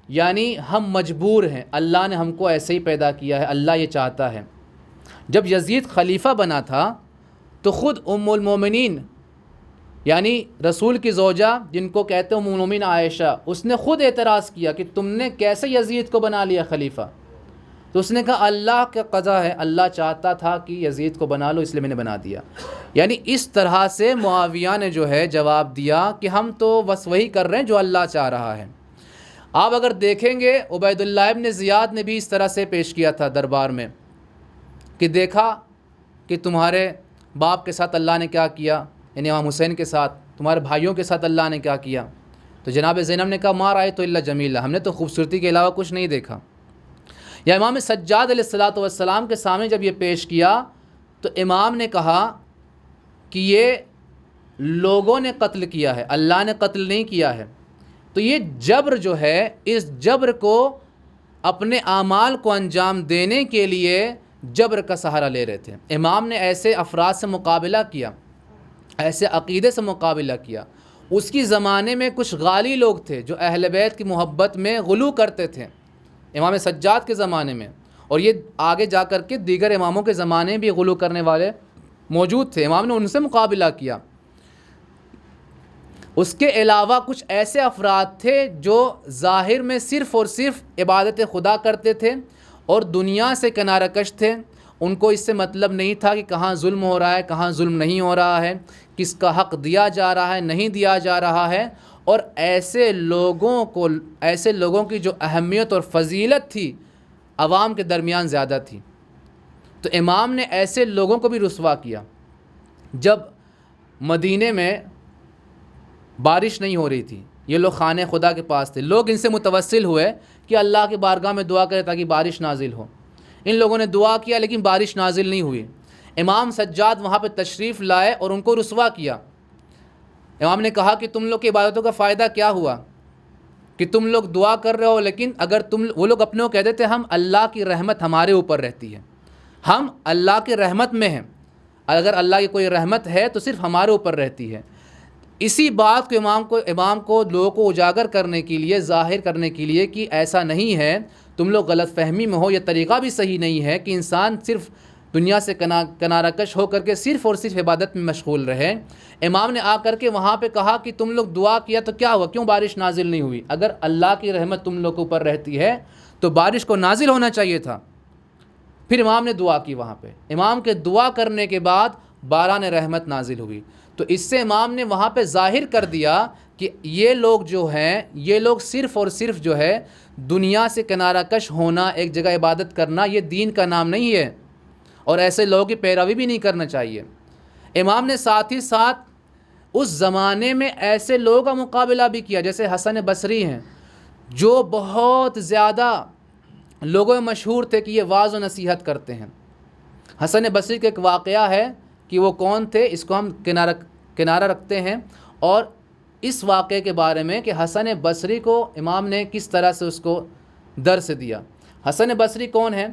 Speaker 2: یعنی ہم مجبور ہیں، اللہ نے ہم کو ایسے ہی پیدا کیا ہے، اللہ یہ چاہتا ہے۔ جب یزید خلیفہ بنا تھا تو خود ام المومنین یعنی رسول کی زوجہ جن کو کہتے ہیں ام المومنین عائشہ، اس نے خود اعتراض کیا کہ تم نے کیسے یزید کو بنا لیا خلیفہ؟ تو اس نے کہا اللہ کا قضا ہے، اللہ چاہتا تھا کہ یزید کو بنا لو اس لیے میں نے بنا دیا۔ یعنی اس طرح سے معاویہ نے جو ہے جواب دیا کہ ہم تو بس وہی کر رہے ہیں جو اللہ چاہ رہا ہے۔ آپ اگر دیکھیں گے عبید اللہ ابن زیاد نے بھی اس طرح سے پیش کیا تھا دربار میں کہ دیکھا کہ تمہارے باپ کے ساتھ اللہ نے کیا کیا، یعنی امام حسین کے ساتھ، تمہارے بھائیوں کے ساتھ اللہ نے کیا کیا۔ تو جناب زینب نے کہا ما رأیت الا جمیلا، ہم نے تو خوبصورتی کے علاوہ کچھ نہیں دیکھا۔ یا امام سجاد علیہ السلام کے سامنے جب یہ پیش کیا تو امام نے کہا کہ یہ لوگوں نے قتل کیا ہے، اللہ نے قتل نہیں کیا ہے۔ تو یہ جبر جو ہے، اس جبر کو اپنے اعمال کو انجام دینے کے لیے جبر کا سہارا لے رہے تھے۔ امام نے ایسے افراد سے مقابلہ کیا، ایسے عقیدے سے مقابلہ کیا۔ اس کی زمانے میں کچھ غالی لوگ تھے جو اہل بیت کی محبت میں غلو کرتے تھے امام سجاد کے زمانے میں، اور یہ آگے جا کر کے دیگر اماموں کے زمانے بھی غلو کرنے والے موجود تھے۔ امام نے ان سے مقابلہ کیا۔ اس کے علاوہ کچھ ایسے افراد تھے جو ظاہر میں صرف اور صرف عبادت خدا کرتے تھے اور دنیا سے کنارہ کش تھے۔ ان کو اس سے مطلب نہیں تھا کہ کہاں ظلم ہو رہا ہے، کہاں ظلم نہیں ہو رہا ہے، کس کا حق دیا جا رہا ہے، نہیں دیا جا رہا ہے۔ اور ایسے لوگوں کی جو اہمیت اور فضیلت تھی عوام کے درمیان زیادہ تھی، تو امام نے ایسے لوگوں کو بھی رسوا کیا۔ جب مدینے میں بارش نہیں ہو رہی تھی، یہ لوگ خانہ خدا کے پاس تھے، لوگ ان سے متوسل ہوئے کہ اللہ کی بارگاہ میں دعا کرے تاکہ بارش نازل ہو۔ ان لوگوں نے دعا کیا لیکن بارش نازل نہیں ہوئی۔ امام سجاد وہاں پہ تشریف لائے اور ان کو رسوا کیا۔ امام نے کہا کہ تم لوگ کی عبادتوں کا فائدہ کیا ہوا کہ تم لوگ دعا کر رہے ہو، لیکن اگر وہ لوگ اپنے کو کہہ دیتے ہم اللہ کی رحمت ہمارے اوپر رہتی ہے، ہم اللہ کی رحمت میں ہیں، اگر اللہ کی کوئی رحمت ہے تو صرف ہمارے اوپر رہتی ہے۔ اسی بات کو امام کو لوگوں کو اجاگر کرنے کے لیے، ظاہر کرنے کے لیے کہ ایسا نہیں ہے، تم لوگ غلط فہمی میں ہو، یہ طریقہ بھی صحیح نہیں ہے کہ انسان صرف دنیا سے کنارہ کش ہو کر کے صرف اور صرف عبادت میں مشغول رہے۔ امام نے آ کر کے وہاں پہ کہا کہ تم لوگ دعا کیا تو کیا ہوا، کیوں بارش نازل نہیں ہوئی؟ اگر اللہ کی رحمت تم لوگ کے اوپر رہتی ہے تو بارش کو نازل ہونا چاہیے تھا۔ پھر امام نے دعا کی، وہاں پہ امام کے دعا کرنے کے بعد باران رحمت نازل ہوئی۔ تو اس سے امام نے وہاں پہ ظاہر کر دیا کہ یہ لوگ جو ہیں، یہ لوگ صرف اور صرف جو ہے دنیا سے کنارہ کش ہونا، ایک جگہ عبادت کرنا، یہ دین کا نام نہیں ہے، اور ایسے لوگوں کی پیروی بھی نہیں کرنا چاہیے۔ امام نے ساتھ ہی ساتھ اس زمانے میں ایسے لوگوں کا مقابلہ بھی کیا، جیسے حسن بصری ہیں، جو بہت زیادہ لوگوں میں مشہور تھے کہ یہ واعظ و نصیحت کرتے ہیں۔ حسن بصری کا ایک واقعہ ہے کہ وہ کون تھے، اس کو ہم کنارہ رکھتے ہیں، اور اس واقعے کے بارے میں کہ حسن بصری کو امام نے کس طرح سے اس کو درس دیا۔ حسن بصری کون ہے؟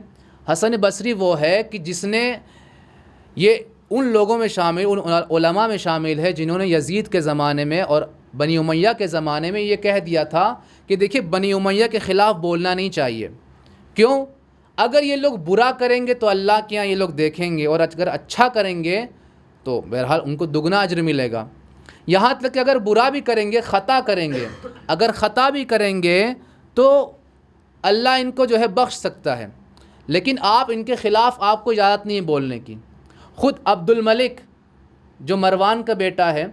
Speaker 2: حسن بصری وہ ہے کہ جس نے یہ ان لوگوں میں شامل، ان علماء میں شامل ہے جنہوں نے یزید کے زمانے میں اور بنی امیہ کے زمانے میں یہ کہہ دیا تھا کہ دیکھیے بنی امیہ کے خلاف بولنا نہیں چاہیے۔ کیوں؟ اگر یہ لوگ برا کریں گے تو اللہ کے یہاں یہ لوگ دیکھیں گے، اور اگر اچھا کریں گے تو بہرحال ان کو دگنا اجر ملے گا۔ یہاں تک کہ اگر برا بھی کریں گے، خطا کریں گے، اگر خطا بھی کریں گے تو اللہ ان کو جو ہے بخش سکتا ہے، لیکن آپ ان کے خلاف آپ کو اجازت نہیں ہے بولنے کی۔ خود عبد الملک جو مروان کا بیٹا ہے،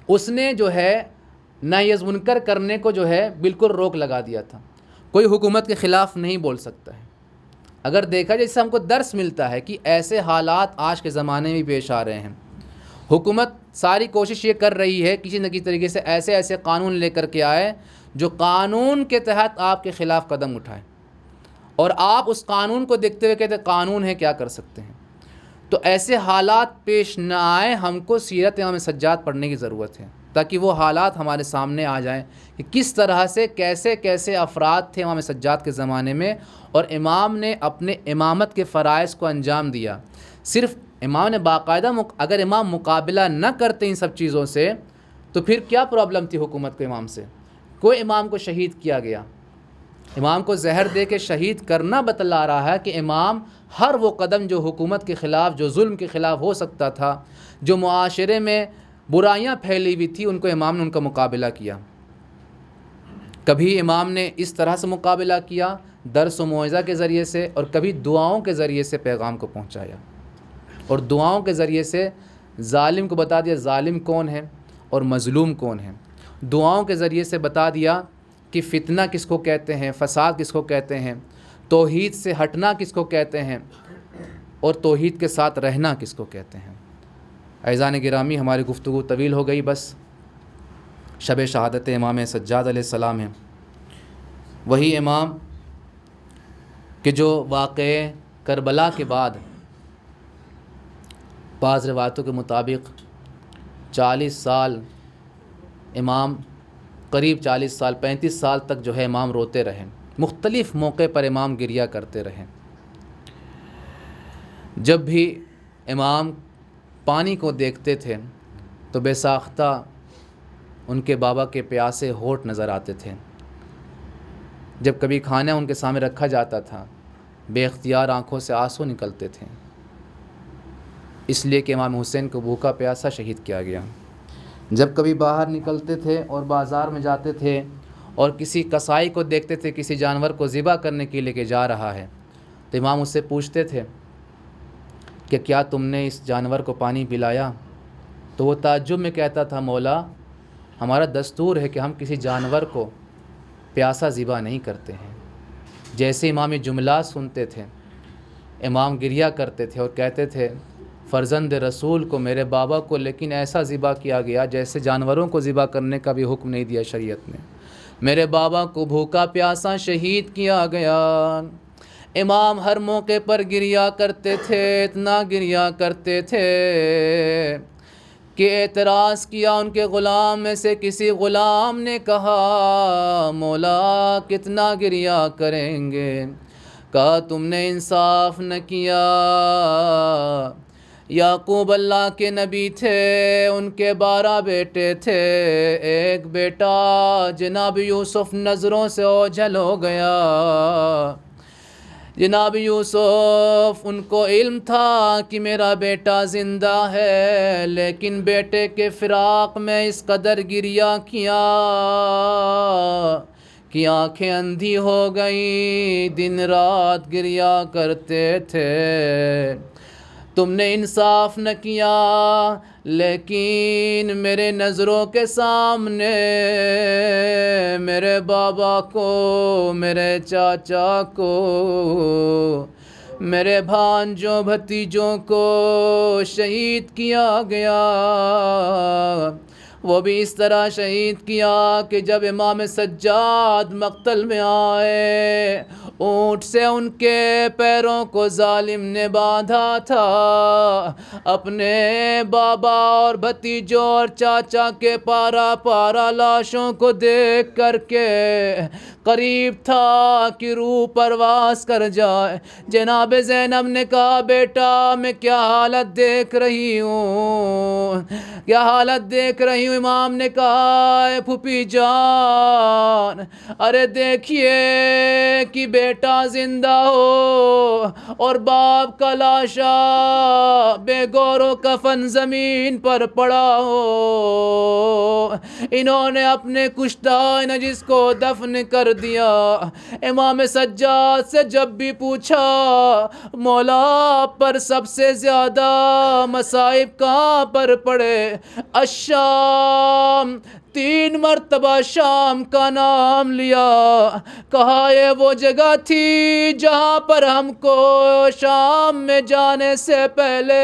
Speaker 2: اس نے جو ہے نہی از منکر کرنے کو جو ہے بالکل روک لگا دیا تھا، کوئی حکومت کے خلاف نہیں بول سکتا ہے۔ اگر دیکھا جائے اس سے ہم کو درس ملتا ہے کہ ایسے حالات آج کے زمانے میں پیش آ رہے ہیں۔ حکومت ساری کوشش یہ کر رہی ہے کسی نہ کسی طریقے سے ایسے قانون لے کر کے آئے جو قانون کے تحت آپ کے خلاف قدم اٹھائے، اور آپ اس قانون کو دیکھتے ہوئے کہتے ہیں قانون ہے، کیا کر سکتے ہیں۔ تو ایسے حالات پیش نہ آئے، ہم کو سیرت امام سجاد پڑھنے کی ضرورت ہے تاکہ وہ حالات ہمارے سامنے آ جائیں کہ کس طرح سے کیسے افراد تھے امام سجاد کے زمانے میں، اور امام نے اپنے امامت کے فرائض کو انجام دیا۔ صرف امام نے باقاعدہ اگر امام مقابلہ نہ کرتے ان سب چیزوں سے تو پھر کیا پرابلم تھی حکومت کو امام سے؟ کوئی امام کو شہید کیا گیا، امام کو زہر دے کے شہید کرنا بتلا رہا ہے کہ امام ہر وہ قدم جو حکومت کے خلاف، جو ظلم کے خلاف ہو سکتا تھا، جو معاشرے میں برائیاں پھیلی ہوئی تھی، ان کو امام نے ان کا مقابلہ کیا۔ کبھی امام نے اس طرح سے مقابلہ کیا درس و موعظہ کے ذریعے سے، اور کبھی دعاؤں کے ذریعے سے پیغام کو پہنچایا، اور دعاؤں کے ذریعے سے ظالم کو بتا دیا ظالم کون ہے اور مظلوم کون ہے، دعاؤں کے ذریعے سے بتا دیا کہ فتنہ کس کو کہتے ہیں، فساد کس کو کہتے ہیں، توحید سے ہٹنا کس کو کہتے ہیں، اور توحید کے ساتھ رہنا کس کو کہتے ہیں۔ عزیزان گرامی، ہماری گفتگو طویل ہو گئی، بس شب شہادت امام سجاد علیہ السلام ہے، وہی امام کہ جو واقعے کربلا کے بعد بعض روایتوں کے مطابق 40 سال امام، قریب 40 سال 35 سال تک جو ہے امام روتے رہے، مختلف موقع پر امام گریہ کرتے رہے۔ جب بھی امام پانی کو دیکھتے تھے تو بے ساختہ ان کے بابا کے پیاسے ہونٹ نظر آتے تھے۔ جب کبھی کھانا ان کے سامنے رکھا جاتا تھا، بے اختیار آنکھوں سے آنسو نکلتے تھے، اس لیے کہ امام حسین کو بھوکا پیاسا شہید کیا گیا۔ جب کبھی باہر نکلتے تھے اور بازار میں جاتے تھے اور کسی کسائی کو دیکھتے تھے کسی جانور کو ذبح کرنے کے لیے کہ جا رہا ہے، تو امام اس سے پوچھتے تھے کہ کیا تم نے اس جانور کو پانی پلایا؟ تو وہ تعجب میں کہتا تھا مولا، ہمارا دستور ہے کہ ہم کسی جانور کو پیاسا ذبح نہیں کرتے ہیں۔ جیسے امام یہ جملات سنتے تھے، امام گریہ کرتے تھے اور کہتے تھے فرزند رسول کو، میرے بابا کو لیکن ایسا ذبح کیا گیا جیسے جانوروں کو ذبح کرنے کا بھی حکم نہیں دیا شریعت نے، میرے بابا کو بھوکا پیاسا شہید کیا گیا۔ امام ہر موقع پر گریہ کرتے تھے، اتنا گریہ کرتے تھے کہ اعتراض کیا ان کے غلام میں سے کسی غلام نے کہا مولا کتنا گریہ کریں گے؟ کہا تم نے انصاف نہ کیا۔ یعقوب اللہ کے نبی تھے، ان کے 12 بیٹے تھے، ایک بیٹا جناب یوسف نظروں سے اوجھل ہو گیا۔ جناب یوسف ان کو علم تھا کہ میرا بیٹا زندہ ہے، لیکن بیٹے کے فراق میں اس قدر گریہ کیا کہ آنکھیں اندھی ہو گئیں، دن رات گریہ کرتے تھے۔ تم نے انصاف نہ کیا، لیکن میرے نظروں کے سامنے میرے بابا کو، میرے چاچا کو، میرے بھانجوں بھتیجوں کو شہید کیا گیا۔ وہ بھی اس طرح شہید کیا کہ جب امام سجاد مقتل میں آئے، اونٹ سے ان کے پیروں کو ظالم نے باندھا تھا۔ اپنے بابا اور بھتیجوں اور چاچا کے پارا پارا لاشوں کو دیکھ کر کے قریب تھا کہ روح پرواز کر جائے۔ جناب زینب نے کہا بیٹا میں کیا حالت دیکھ رہی ہوں، کیا حالت دیکھ رہی ہوں؟ امام نے کہا اے پھوپھی جان، ارے دیکھیے کہ بیٹا زندہ ہو اور باپ کا لاشا بے گور و کفن زمین پر پڑا ہو، انہوں نے اپنے کشتہ نجس کو دفن کر دیا۔ امام سجاد سے جب بھی پوچھا مولا پر سب سے زیادہ مصائب کہاں پر پڑے؟ الشام، 3 مرتبہ شام کا نام لیا، کہا یہ وہ جگہ تھی جہاں پر ہم کو شام میں جانے سے پہلے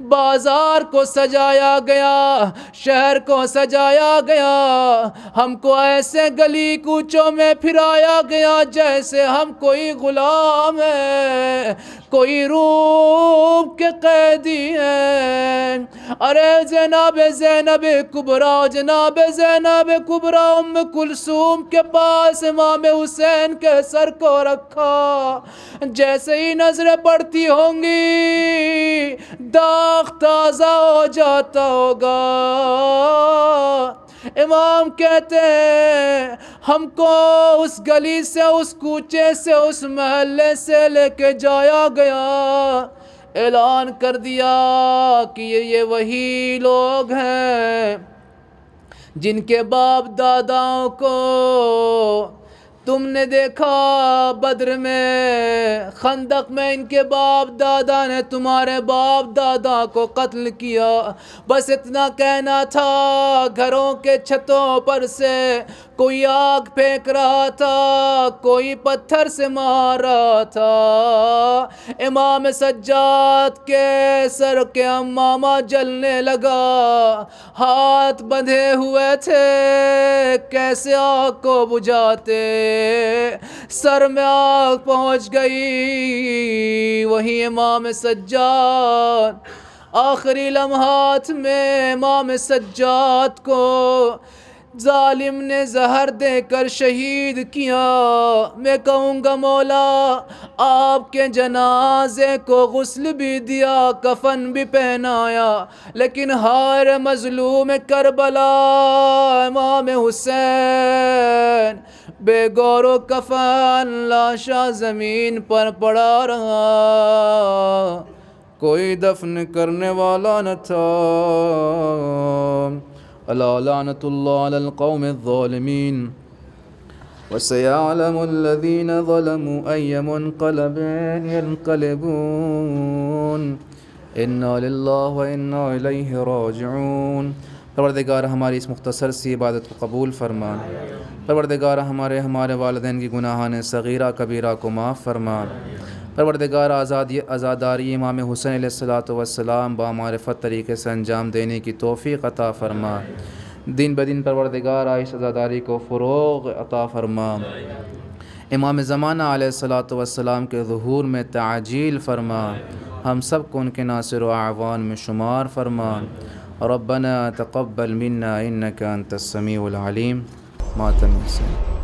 Speaker 2: بازار کو سجایا گیا، شہر کو سجایا گیا، ہم کو ایسے گلی کوچوں میں پھرایا گیا جیسے ہم کوئی غلام ہے، کوئی روم کے قیدی ہیں۔ ارے زینب کبریٰ، جناب زینب کبریٰ ام کلثوم کے پاس امام حسین کے سر کو رکھا، جیسے ہی نظریں پڑتی ہوں گی داغ تازہ ہو جاتا ہوگا۔ امام کہتے ہیں ہم کو اس گلی سے، اس کوچے سے، اس محلے سے لے کے جایا گیا، اعلان کر دیا کہ یہ وہی لوگ ہیں جن کے باپ داداؤں کو تم نے دیکھا بدر میں، خندق میں ان کے باپ دادا نے تمہارے باپ دادا کو قتل کیا۔ بس اتنا کہنا تھا، گھروں کے چھتوں پر سے کوئی آگ پھینک رہا تھا، کوئی پتھر سے مار رہا تھا۔ امام سجاد کے سر کے امامہ جلنے لگا، ہاتھ بندھے ہوئے تھے، کیسے آگ کو بجھاتے؟ سر میں آگ پہنچ گئی۔ وہی امام سجاد آخری لمحات میں امام سجاد کو ظالم نے زہر دے کر شہید کیا۔ میں کہوں گا مولا آپ کے جنازے کو غسل بھی دیا، کفن بھی پہنایا، لیکن ہائے مظلوم کربلا امام حسین بے گور و کفن لاشا زمین پر پڑا رہا، کوئی دفن کرنے والا نہ تھا۔ الا لعنت اللہ علی القوم الظالمین وسيعلم الذين ظلموا أي منقلب ينقلبون إنا لله وإنا إليه راجعون۔ پروردگار ہماری اس مختصر سی عبادت کو قبول فرما، پروردگار ہمارے والدین کی گناہان صغیرہ کبیرہ کو معاف فرما، پروردگار آزاداری امام حسین علیہ الصلوۃ والسلام بامعرفت طریقے سے انجام دینے کی توفیق عطا فرما، دن بدن پروردگار اس عزاداری کو فروغ عطا فرما، امام زمانہ علیہ الصلوۃ والسلام کے ظہور میں تعجیل فرما، ہم سب کو ان کے ناصر و اعوان میں شمار فرما۔ ربنا تقبل منا انك انت السمیع العلیم۔ ماتم حسین۔